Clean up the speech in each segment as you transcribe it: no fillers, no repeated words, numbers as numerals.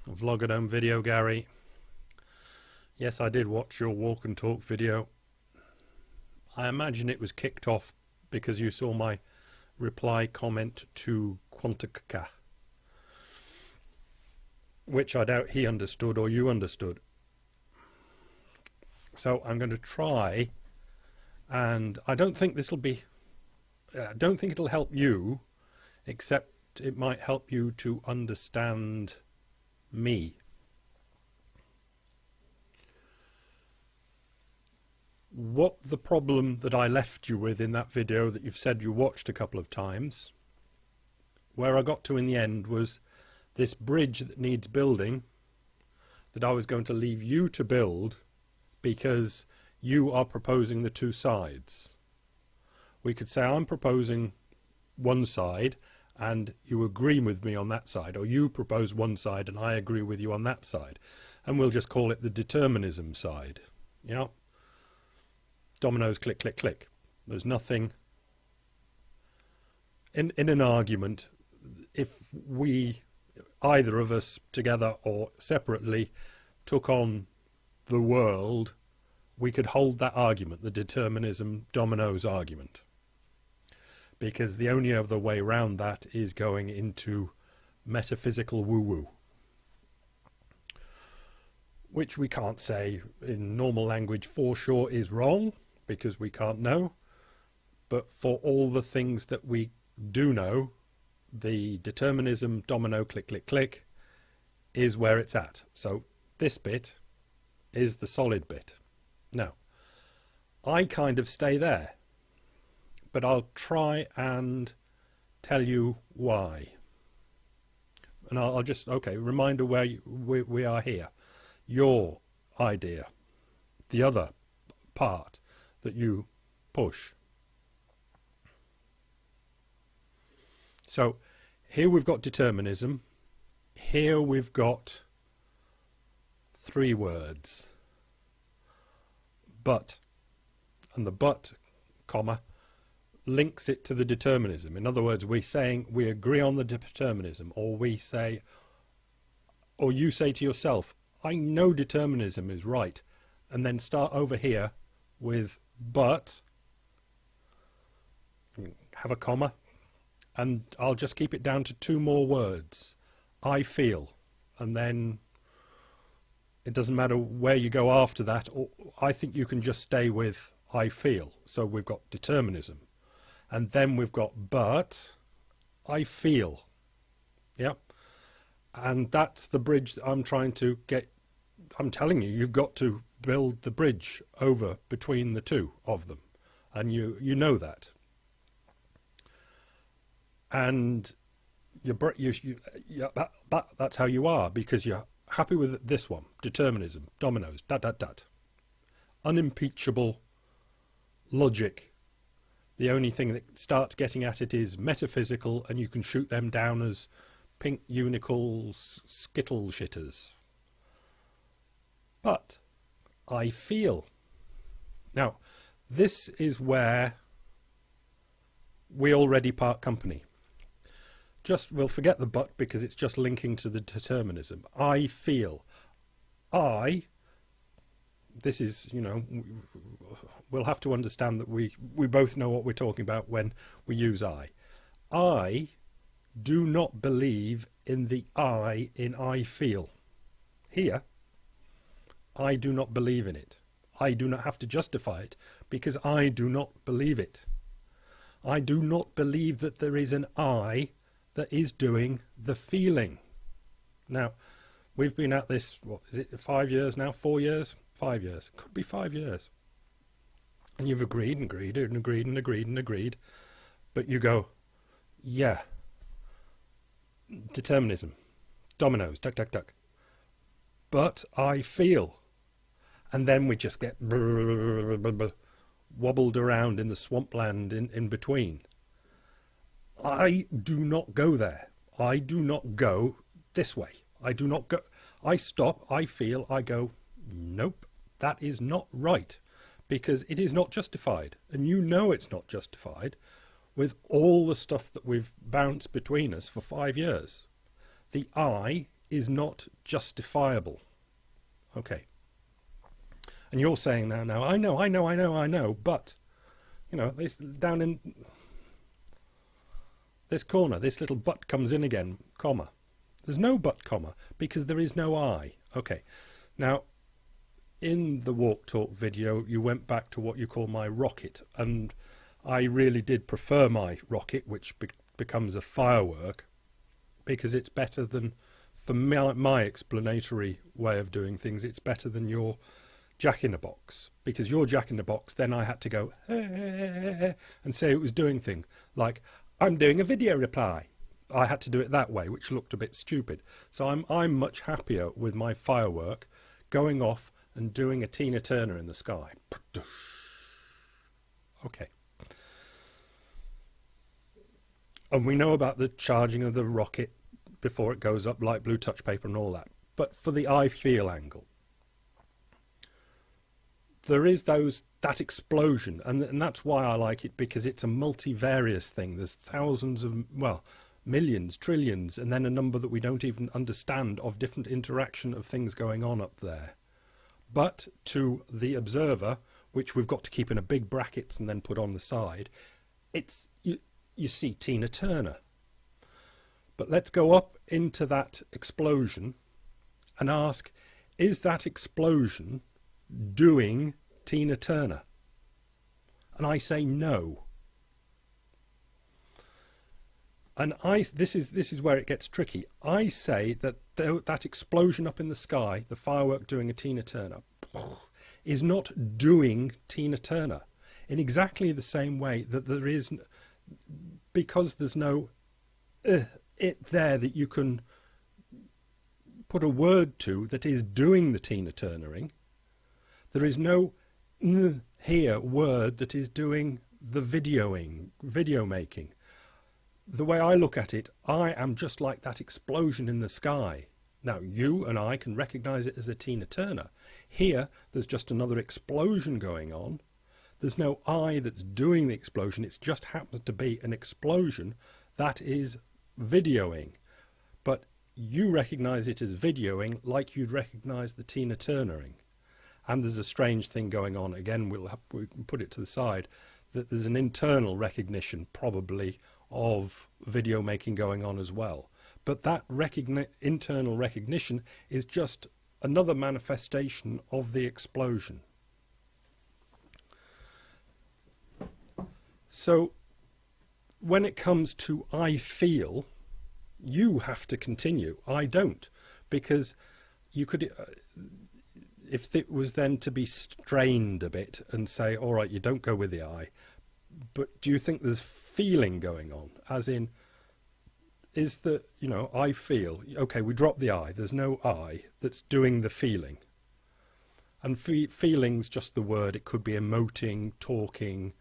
Vlog at home video, Gary. Yes, I did watch your walk and talk video. I imagine it was kicked off because you saw my reply comment to Quantica, which I doubt he understood or you understood. So I'm going to try, and I don't think this will be, I don't think it'll help you, except it might help you to understand me. What the problem that I left you with in that video that you've said you watched a couple of times, where I got to in the end was this bridge that needs building that I was going to leave you to build because you are proposing the two sides. We could say I'm proposing one side and you agree with me on that side, or you propose one side and I agree with you on that side, and we'll just call it the determinism side. Yeah, dominoes, click, click, click. There's nothing in an argument. If we, either of us together or separately, took on the world, we could hold that argument, the determinism dominoes argument, because the only other way around that is going into metaphysical woo-woo, which we can't say in normal language for sure is wrong, because we can't know. But for all the things that we do know, the determinism domino click, click, click is where it's at. So this bit is the solid bit. Now, I kind of stay there, but I'll try and tell you why. And I'll just, okay, reminder where we are here. Your idea, the other part that you push. So here we've got determinism. Here we've got three words. But, and the but, comma, links it to the determinism. In other words, we're saying we agree on the determinism, or we say, or you say to yourself, I know determinism is right, and then start over here with but, have a comma, and I'll just keep it down to two more words. I feel, and then it doesn't matter where you go after that, or I think you can just stay with I feel. So we've got determinism, and then we've got but I feel. Yep. And that's the bridge that I'm trying to get. I'm telling you, you've got to build the bridge over between the two of them, and you know that. And that's how you are, because you're happy with this one, determinism, dominoes, unimpeachable logic. The only thing that starts getting at it is metaphysical, and you can shoot them down as pink unicorns, skittle shitters. But I feel. Now, this is where we already part company. Just, we'll forget the but because it's just linking to the determinism. I feel. This is, you know, we'll have to understand that we both know what we're talking about when we use I. I do not believe in the I in I feel. Here, I do not believe in it. I do not have to justify it because I do not believe it. I do not believe that there is an I that is doing the feeling. Now, we've been at this, what is it, 5 years now? 4 years? 5 years. Could be 5 years. And you've agreed and agreed and agreed and agreed and agreed. But you go, yeah, determinism, dominoes, duck, duck, duck. But I feel. And then we just get wobbled around in the swampland in between. I do not go there. I do not go this way. I do not go. I stop, I feel, I go, nope, that is not right, because it is not justified. And you know it's not justified with all the stuff that we've bounced between us for 5 years. The I is not justifiable. Okay. And you're saying now, I know, but, you know, this down in this corner, this little but comes in again, comma. There's no but, comma, because there is no I. Okay. Now, in the Walk Talk video, you went back to what you call my rocket, and I really did prefer my rocket, which becomes a firework, because it's better than, for my explanatory way of doing things, it's better than your Jack-in-a-Box, because your Jack-in-a-Box, then I had to go and say it was doing things like, I'm doing a video reply. I had to do it that way, which looked a bit stupid. So I'm much happier with my firework going off and doing a Tina Turner in the sky. Okay. And we know about the charging of the rocket before it goes up, light blue touch paper and all that. But for the I feel angle, there is that explosion, and that's why I like it, because it's a multivarious thing. There's thousands of, well, millions, trillions, and then a number that we don't even understand of different interaction of things going on up there. But to the observer, which we've got to keep in a big brackets and then put on the side, it's you see Tina Turner. But let's go up into that explosion and ask, is that explosion doing Tina Turner? And I say no. And this is where it gets tricky. I say that that explosion up in the sky, the firework doing a Tina Turner, is not doing Tina Turner in exactly the same way that there is, because there's no it there that you can put a word to that is doing the Tina Turnering. There is no here word that is doing the video making. The way I look at it, I am just like that explosion in the sky. Now, you and I can recognize it as a Tina Turner. Here, there's just another explosion going on. There's no I that's doing the explosion. It just happens to be an explosion that is videoing. But you recognize it as videoing like you'd recognize the Tina Turnering. And there's a strange thing going on. Again, we can put it to the side, that there's an internal recognition probably of video making going on as well. But that internal recognition is just another manifestation of the explosion. So when it comes to I feel, you have to continue. I don't, because you could, if it was then to be strained a bit and say, all right, you don't go with the I, but do you think there's feeling going on? As in, is the, you know, I feel, okay, we drop the I, there's no I that's doing the feeling. And feeling's just the word. It could be emoting, talking,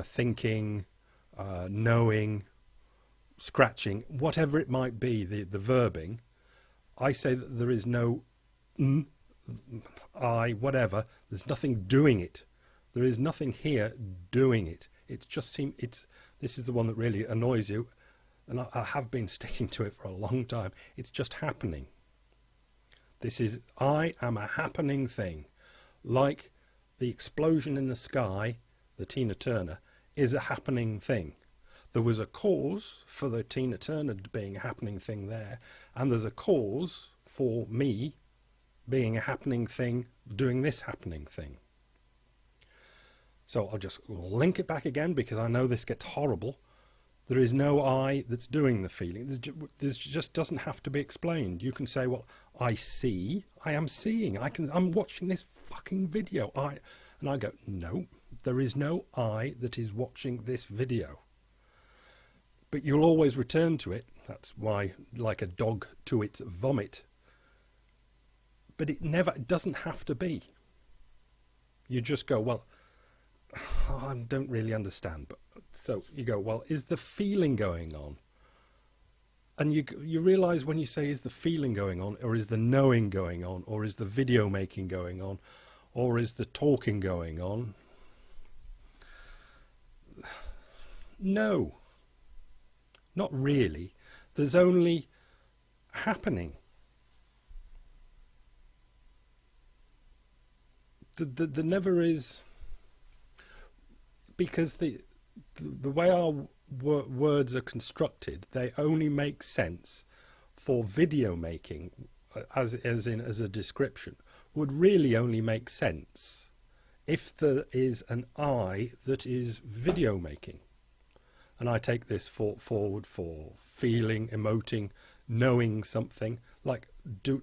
thinking, knowing, scratching, whatever it might be, the verbing. I say that there is no I, whatever, there's nothing doing it. There is nothing here doing it. It's just this is the one that really annoys you, and I have been sticking to it for a long time. It's just happening. This is, I am a happening thing. Like the explosion in the sky, the Tina Turner, is a happening thing. There was a cause for the Tina Turner being a happening thing there, and there's a cause for me being a happening thing, doing this happening thing. So I'll just link it back again, because I know this gets horrible. There is no I that's doing the feeling. This just doesn't have to be explained. You can say, well, I see, I am seeing, I'm watching this fucking video. And I go, no, there is no I that is watching this video. But you'll always return to it. That's why, like a dog to its vomit. But it doesn't have to be. You just go, well, I don't really understand. But so you go, well, is the feeling going on? And you realize when you say, is the feeling going on, or is the knowing going on, or is the video making going on, or is the talking going on? No, not really. There's only happening. there never is, because the way our words are constructed, they only make sense for video making, as a description, would really only make sense if there is an I that is video making. And I take this forward for feeling, emoting, knowing something. Like, do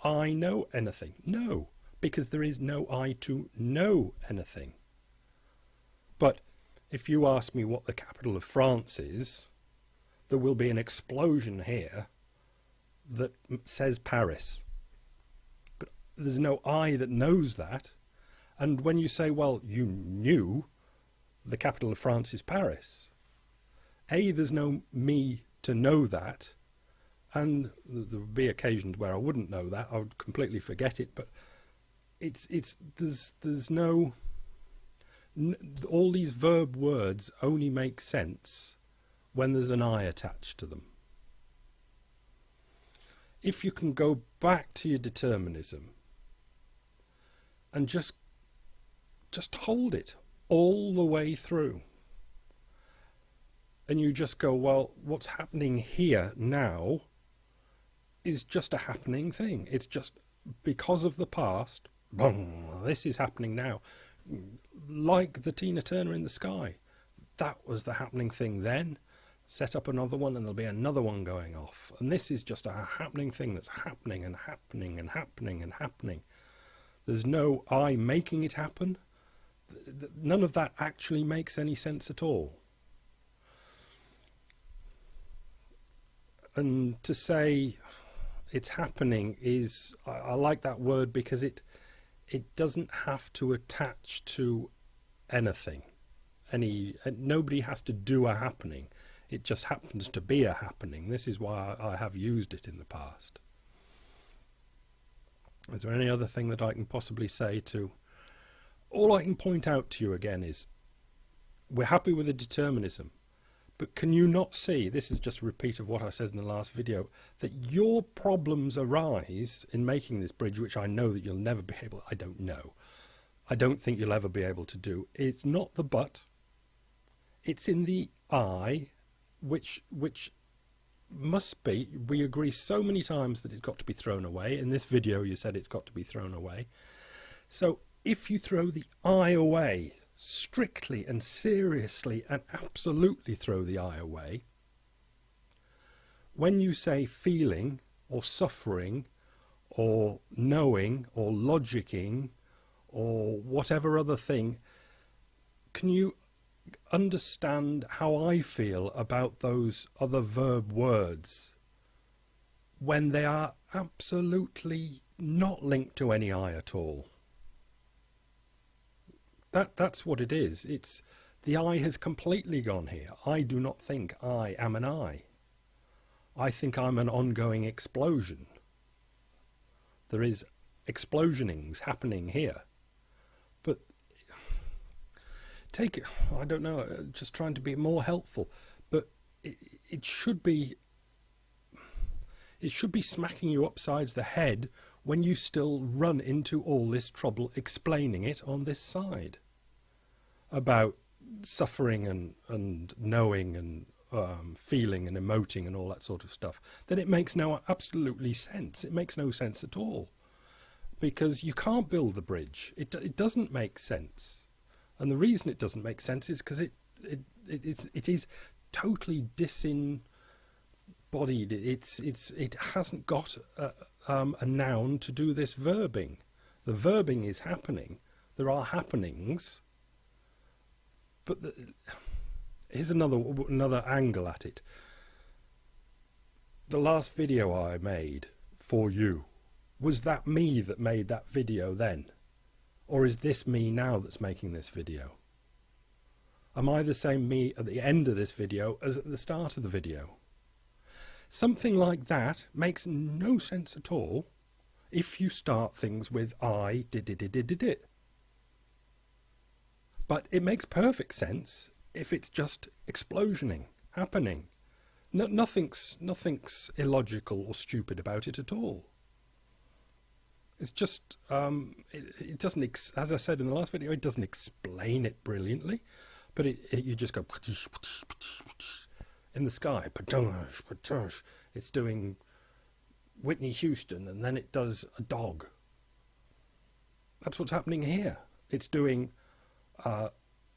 I know anything? No, because there is no I to know anything. But if you ask me what the capital of France is, there will be an explosion here that says Paris. But there's no I that knows that. And when you say, well, you knew the capital of France is Paris, there's no me to know that, and there would be occasions where I wouldn't know that, I would completely forget it, but there's no... all these verb words only make sense when there's an I attached to them. If you can go back to your determinism and just hold it all the way through, and you just go, well, what's happening here now is just a happening thing. It's just because of the past, boom, this is happening now. Like the Tina Turner in the sky. That was the happening thing then. Set up another one and there'll be another one going off. And this is just a happening thing that's happening and happening and happening and happening. There's no I making it happen. None of that actually makes any sense at all. And to say it's happening is, I like that word because it doesn't have to attach to anything. Nobody has to do a happening. It just happens to be a happening. This is why I have used it in the past. Is there any other thing that I can possibly say to... All I can point out to you again is, we're happy with the determinism. But can you not see, this is just a repeat of what I said in the last video, that your problems arise in making this bridge, which I know that you'll never be able, I don't know. I don't think you'll ever be able to do. It's not the but, it's in the I, which must be, we agree so many times that it's got to be thrown away. In this video you said it's got to be thrown away. So if you throw the I away, strictly and seriously and absolutely throw the I away, when you say feeling or suffering or knowing or logicking or whatever other thing, can you understand how I feel about those other verb words when they are absolutely not linked to any I at all? That's what it is. It's the I has completely gone here. I do not think I am an I. I think I'm an ongoing explosion. There is explosionings happening here. But take it, I don't know, just trying to be more helpful, but it should be smacking you upsides the head when you still run into all this trouble explaining it on this side about suffering and knowing and feeling and emoting and all that sort of stuff, then it makes no absolutely sense. It makes no sense at all, because you can't build the bridge. It doesn't make sense, and the reason it doesn't make sense is because it is totally disembodied. It hasn't got a noun to do this verbing. The verbing is happening. There are happenings, but here's another angle at it. The last video I made for you, was that me that made that video then? Or is this me now that's making this video? Am I the same me at the end of this video as at the start of the video? Something like that makes no sense at all if you start things with I did it. But it makes perfect sense if it's just explosioning, happening. Nothing's illogical or stupid about it at all. It's just, it doesn't, as I said in the last video, it doesn't explain it brilliantly, but you just go in the sky. It's doing Whitney Houston, and then it does a dog. That's what's happening here. It's doing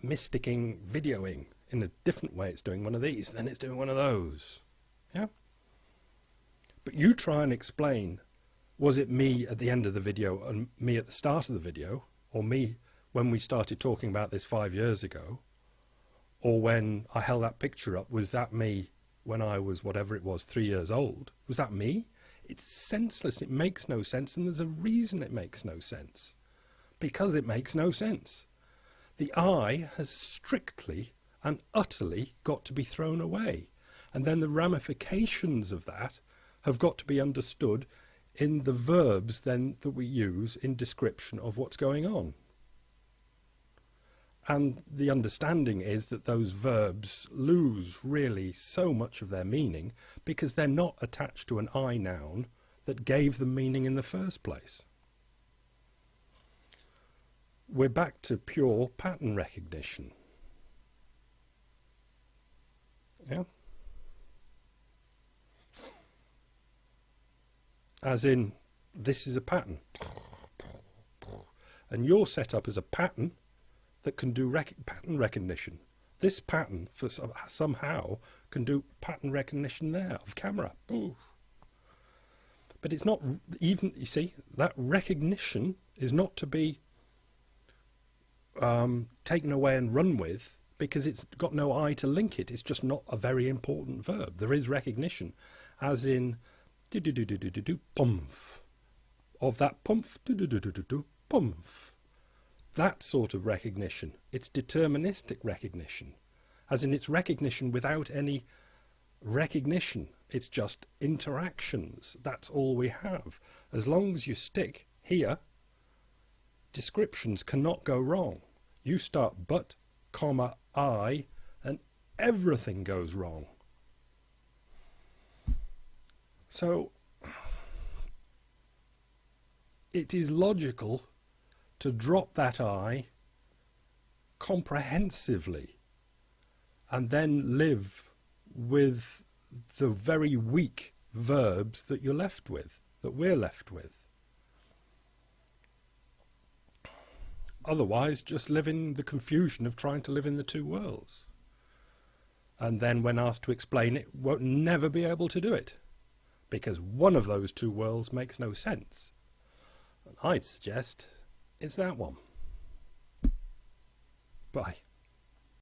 mysticking videoing in a different way. It's doing one of these, then it's doing one of those. Yeah. But you try and explain, was it me at the end of the video and me at the start of the video, or me when we started talking about this 5 years ago, or when I held that picture up, was that me when I was whatever it was, 3 years old? Was that me? It's senseless. It makes no sense, and there's a reason it makes no sense. Because it makes no sense. The I has strictly and utterly got to be thrown away. And then the ramifications of that have got to be understood in the verbs then that we use in description of what's going on. And the understanding is that those verbs lose really so much of their meaning because they're not attached to an I noun that gave them meaning in the first place. We're back to pure pattern recognition. Yeah? As in, this is a pattern. And you're set up as a pattern that can do pattern recognition. This pattern for somehow can do pattern recognition there of camera. Ooh. But it's not even, you see, that recognition is not to be taken away and run with because it's got no I to link it. It's just not a very important verb. There is recognition, as in pumph, of that pumph, pumph. That sort of recognition. It's deterministic recognition, as in it's recognition without any recognition. It's just interactions. That's all we have. As long as you stick here, descriptions cannot go wrong. You start but, comma, I, and everything goes wrong. So it is logical to drop that I comprehensively and then live with the very weak verbs that you're left with, that we're left with. Otherwise, just live in the confusion of trying to live in the two worlds. And then when asked to explain it, won't never be able to do it, because one of those two worlds makes no sense. And I'd suggest it's that one. Bye.